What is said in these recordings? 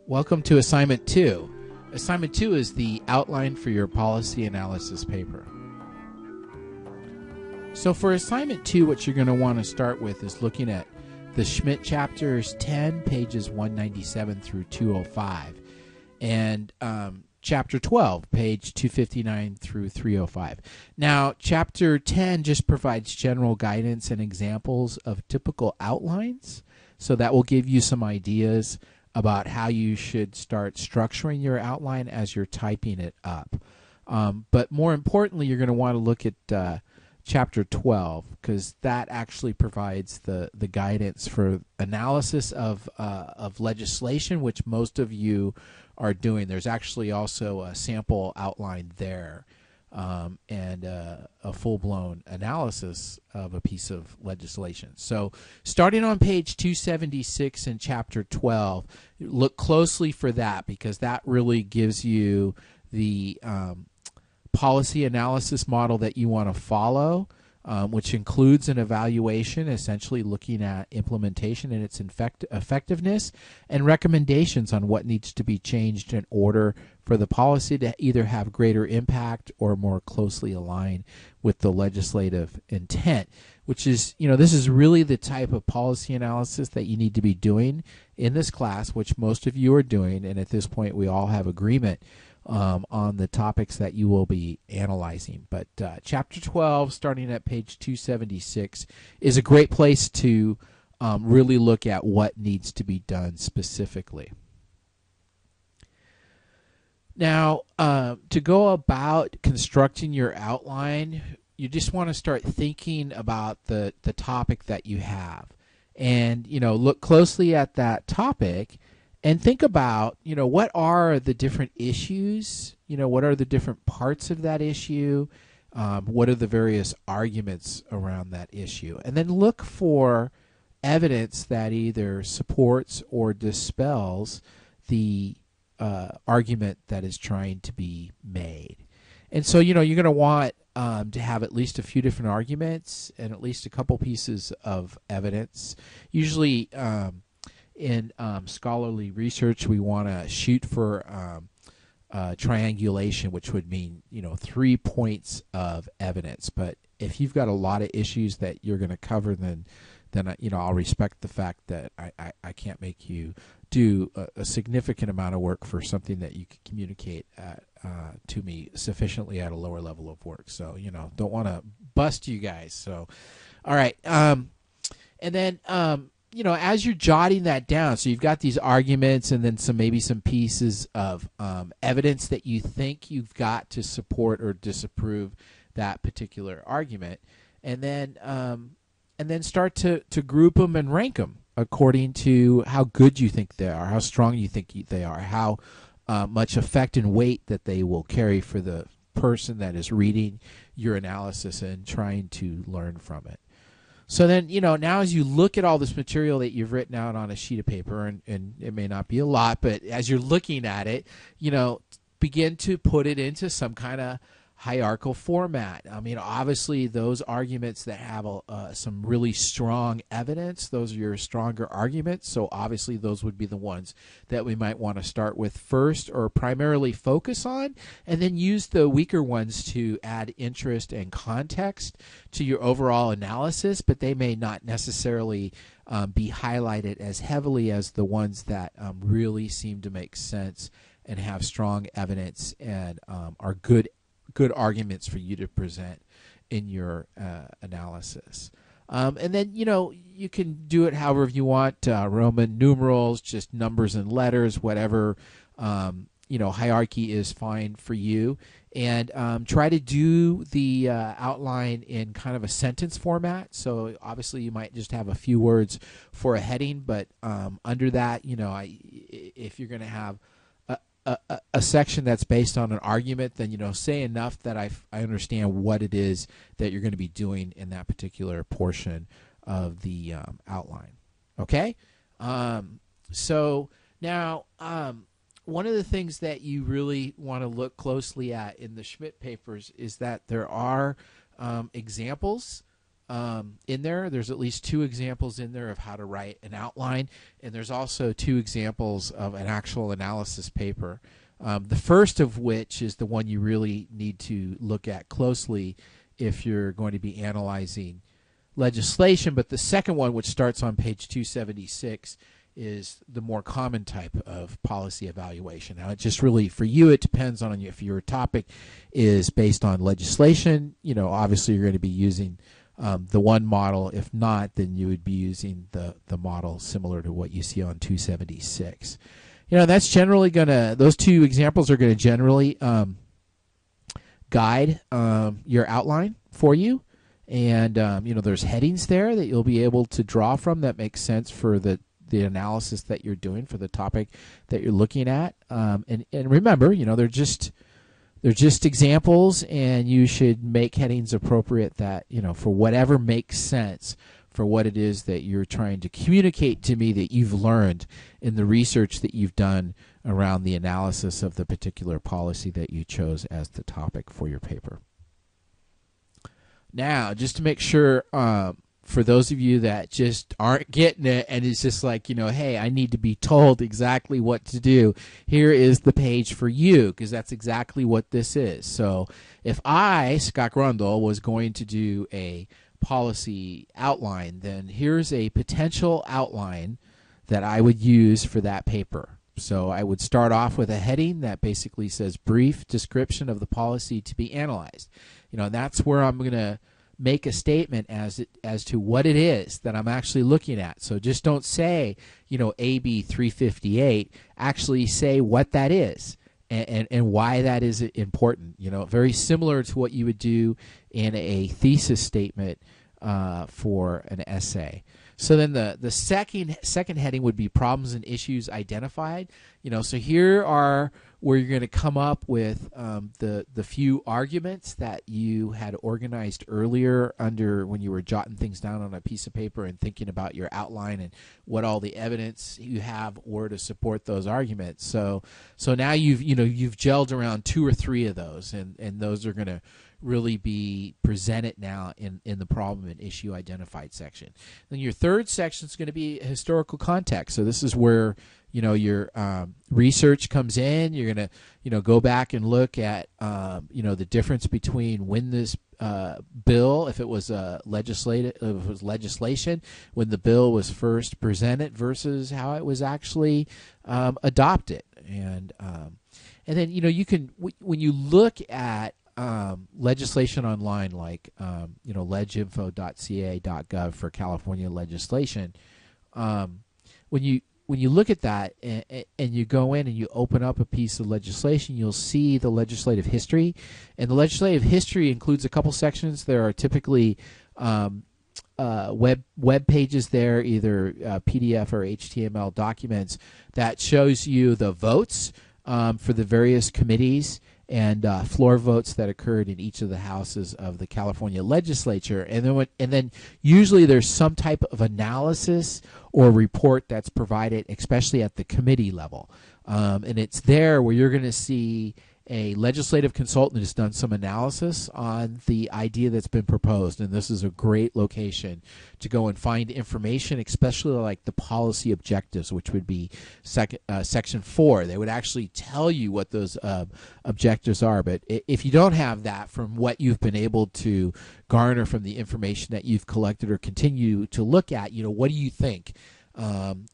Welcome to Assignment 2. Assignment 2 is the outline for your policy analysis paper. So for Assignment 2, what you're going to want to start with is looking at the Schmidt chapters 10, pages 197 through 205, and Chapter 12, page 259 through 305. Now, Chapter 10 just provides general guidance and examples of typical outlines, so that will give you some ideas about how you should start structuring your outline as you're typing it up. But more importantly, you're going to want to look at Chapter 12, because that actually provides the guidance for analysis of legislation, which most of you are doing. There's actually also a sample outline there and a full-blown analysis of a piece of legislation. So starting on page 276 in Chapter 12, look closely for that, because that really gives you the policy analysis model that you want to follow, which includes an evaluation, essentially looking at implementation and its effectiveness, and recommendations on what needs to be changed in order for the policy to either have greater impact or more closely align with the legislative intent, which is, this is really the type of policy analysis that you need to be doing in this class, which most of you are doing, and at this point we all have agreement on the topics that you will be analyzing. But Chapter 12, starting at page 276, is a great place to really look at what needs to be done specifically. Now, to go about constructing your outline, you just want to start thinking about the topic that you have. And, look closely at that topic and think about, what are the different issues? What are the different parts of that issue? What are the various arguments around that issue? And then look for evidence that either supports or dispels the argument that is trying to be made. And so, you're going to want to have at least a few different arguments and at least a couple pieces of evidence. Usually, in scholarly research, we want to shoot for triangulation, which would mean 3 points of evidence. But if you've got a lot of issues that you're going to cover, then I'll respect the fact that I can't make you do a significant amount of work for something that you can communicate to me sufficiently at a lower level of work. So don't want to bust you guys. So all right, and then as you're jotting that down, so you've got these arguments and then maybe some pieces of evidence that you think you've got to support or disapprove that particular argument, and then start to group them and rank them according to how good you think they are, how strong you think they are, how much effect and weight that they will carry for the person that is reading your analysis and trying to learn from it. So then, now as you look at all this material that you've written out on a sheet of paper, and it may not be a lot, but as you're looking at it, begin to put it into some kind of hierarchical format. I mean, obviously, those arguments that have some really strong evidence, those are your stronger arguments. So obviously, those would be the ones that we might want to start with first or primarily focus on, and then use the weaker ones to add interest and context to your overall analysis, but they may not necessarily be highlighted as heavily as the ones that really seem to make sense and have strong evidence and are good arguments for you to present in your analysis. And then, you can do it however you want, Roman numerals, just numbers and letters, whatever, hierarchy is fine for you. And try to do the outline in kind of a sentence format. So obviously you might just have a few words for a heading, but under that, if you're going to have a section that's based on an argument, then say enough that I understand what it is that you're going to be doing in that particular portion of the outline. Okay, so now one of the things that you really want to look closely at in the Schmidt papers is that there are examples in there. There's at least 2 examples in there of how to write an outline, and there's also 2 examples of an actual analysis paper. The first of which is the one you really need to look at closely if you're going to be analyzing legislation, but the second one, which starts on page 276, is the more common type of policy evaluation. Now, it just really, for you, it depends on if your topic is based on legislation. Obviously you're going to be using the one model. If not, then you would be using the model similar to what you see on 276. That's generally those 2 examples are going to generally guide your outline for you. And there's headings there that you'll be able to draw from that make sense for the analysis that you're doing for the topic that you're looking at. And remember, they're just examples, and you should make headings appropriate that for whatever makes sense for what it is that you're trying to communicate to me that you've learned in the research that you've done around the analysis of the particular policy that you chose as the topic for your paper. Now, just to make sure, for those of you that just aren't getting it and it's just like, hey, I need to be told exactly what to do, here is the page for you, because that's exactly what this is. So if I, Scott Grundle, was going to do a policy outline, then here's a potential outline that I would use for that paper. So I would start off with a heading that basically says brief description of the policy to be analyzed. That's where I'm going to make a statement as to what it is that I'm actually looking at. So just don't say, AB 358. Actually say what that is and why that is important. Very similar to what you would do in a thesis statement for an essay. So then the second heading would be problems and issues identified. So here are where you're going to come up with the few arguments that you had organized earlier when you were jotting things down on a piece of paper and thinking about your outline and what all the evidence you have were to support those arguments. So now you've gelled around 2 or 3 of those, and those are going to really be presented now in the problem and issue identified section. Then your third section is going to be historical context. So this is where your research comes in. You're going to go back and look at the difference between when this bill, if it was legislation, when the bill was first presented versus how it was actually adopted, and then you can when you look at legislation online, like leginfo.ca.gov for California legislation, when you look at that and you go in and you open up a piece of legislation, you'll see the legislative history, and the legislative history includes a couple sections. There are typically web pages there, either PDF or HTML documents that shows you the votes for the various committees and floor votes that occurred in each of the houses of the California legislature, and then usually there's some type of analysis or report that's provided, especially at the committee level, and it's there where you're going to see a legislative consultant has done some analysis on the idea that's been proposed, and this is a great location to go and find information, especially like the policy objectives, which would be section 4. They would actually tell you what those objectives are, but if you don't have that from what you've been able to garner from the information that you've collected or continue to look at, what do you think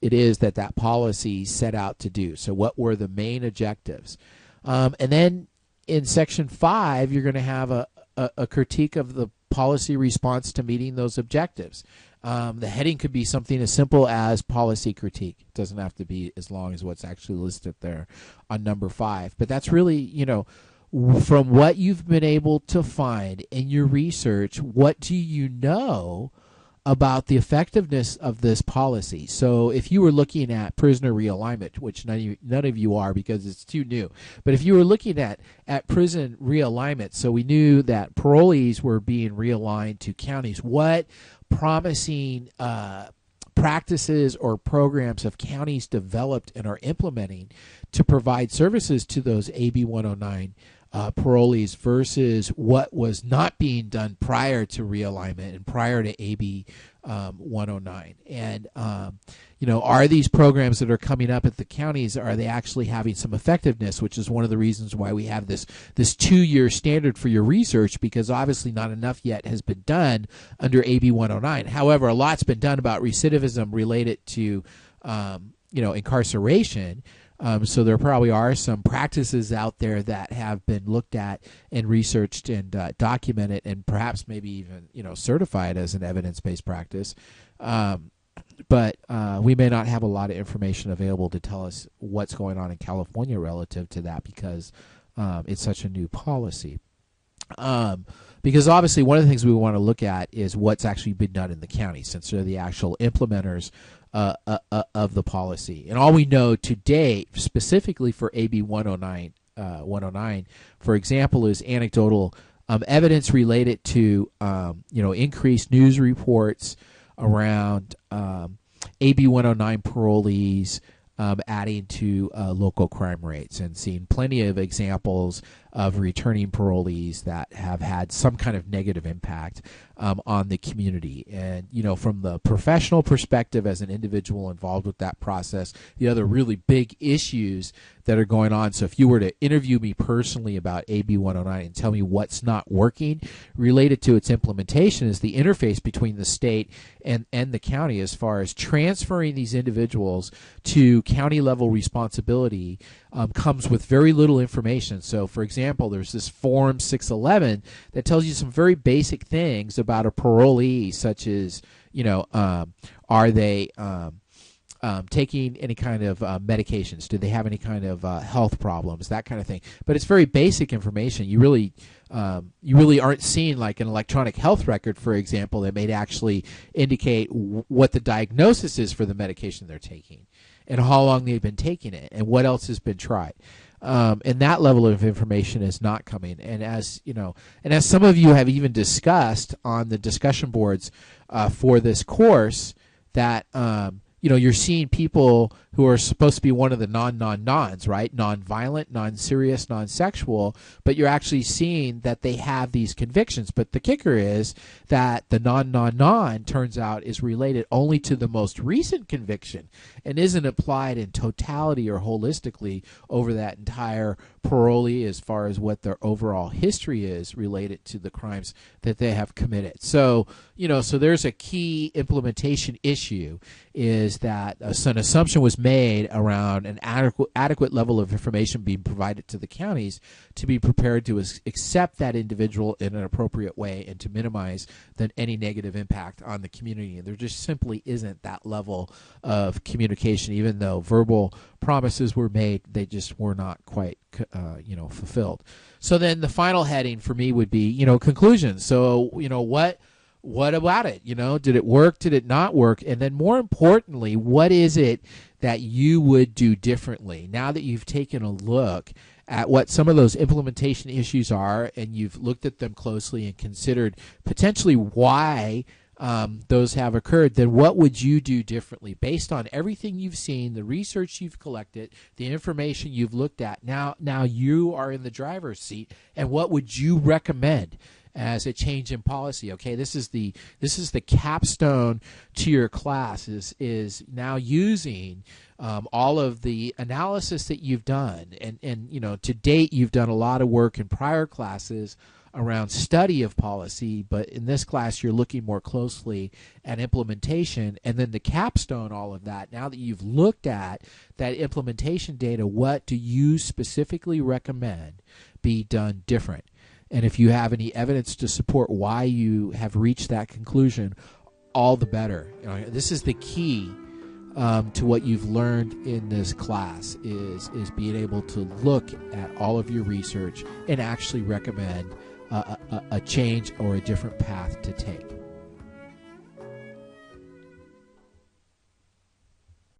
it is that policy set out to do? So what were the main objectives? And then in section 5, you're going to have a critique of the policy response to meeting those objectives. The heading could be something as simple as policy critique. It doesn't have to be as long as what's actually listed there on number 5. But that's really, from what you've been able to find in your research, what do you know about the effectiveness of this policy? So if you were looking at prisoner realignment, which none of you are because it's too new, but if you were looking at prison realignment, so we knew that parolees were being realigned to counties, what promising practices or programs have counties developed and are implementing to provide services to those AB 109 parolees versus what was not being done prior to realignment and prior to AB 109. And are these programs that are coming up at the counties, are they actually having some effectiveness, which is one of the reasons why we have this 2-year standard for your research, because obviously not enough yet has been done under AB 109. However, a lot's been done about recidivism related to incarceration. So there probably are some practices out there that have been looked at and researched and documented, and perhaps maybe even certified as an evidence-based practice. But we may not have a lot of information available to tell us what's going on in California relative to that, because it's such a new policy. Because obviously one of the things we want to look at is what's actually been done in the county, since they're the actual implementers of the policy. And all we know to date, specifically for AB 109, for example, is anecdotal evidence related to increased news reports around AB 109 parolees adding to local crime rates, and seeing plenty of examples of returning parolees that have had some kind of negative impact on the community. And from the professional perspective, as an individual involved with that process, the other really big issues that are going on. So if you were to interview me personally about AB 109 and tell me what's not working related to its implementation, is the interface between the state and the county as far as transferring these individuals to county level responsibility comes with very little information. So for example, there's this Form 611 that tells you some very basic things about a parolee, such as are they taking any kind of medications? Do they have any kind of health problems? That kind of thing. But it's very basic information. You really aren't seeing like an electronic health record, for example, that may actually indicate what the diagnosis is for the medication they're taking, and how long they've been taking it, and what else has been tried. And that level of information is not coming. And as some of you have even discussed on the discussion boards for this course, that you're seeing people who are supposed to be one of the non-nons, right? Non-violent, non-serious, non-sexual, but you're actually seeing that they have these convictions. But the kicker is that the non turns out is related only to the most recent conviction and isn't applied in totality or holistically over that entire parolee as far as what their overall history is related to the crimes that they have committed. So, so there's a key implementation issue, is that an assumption was made around an adequate level of information being provided to the counties to be prepared to accept that individual in an appropriate way and to minimize any negative impact on the community. And there just simply isn't that level of communication. Even though verbal promises were made, they just were not quite fulfilled. So then the final heading for me would be conclusions. So what about it? Did it work? Did it not work? And then more importantly, what is it that you would do differently now that you've taken a look at what some of those implementation issues are, and you've looked at them closely and considered potentially why those have occurred? Then what would you do differently based on everything you've seen, the research you've collected, the information you've looked at? Now you are in the driver's seat, and what would you recommend as a change in policy? Okay, this is the capstone to your class, is now using all of the analysis that you've done, and to date you've done a lot of work in prior classes around study of policy, but in this class you're looking more closely at implementation. And then the capstone, all of that, now that you've looked at that implementation data, what do you specifically recommend be done different? And if you have any evidence to support why you have reached that conclusion, all the better. This is the key to what you've learned in this class, is being able to look at all of your research and actually recommend a change or a different path to take.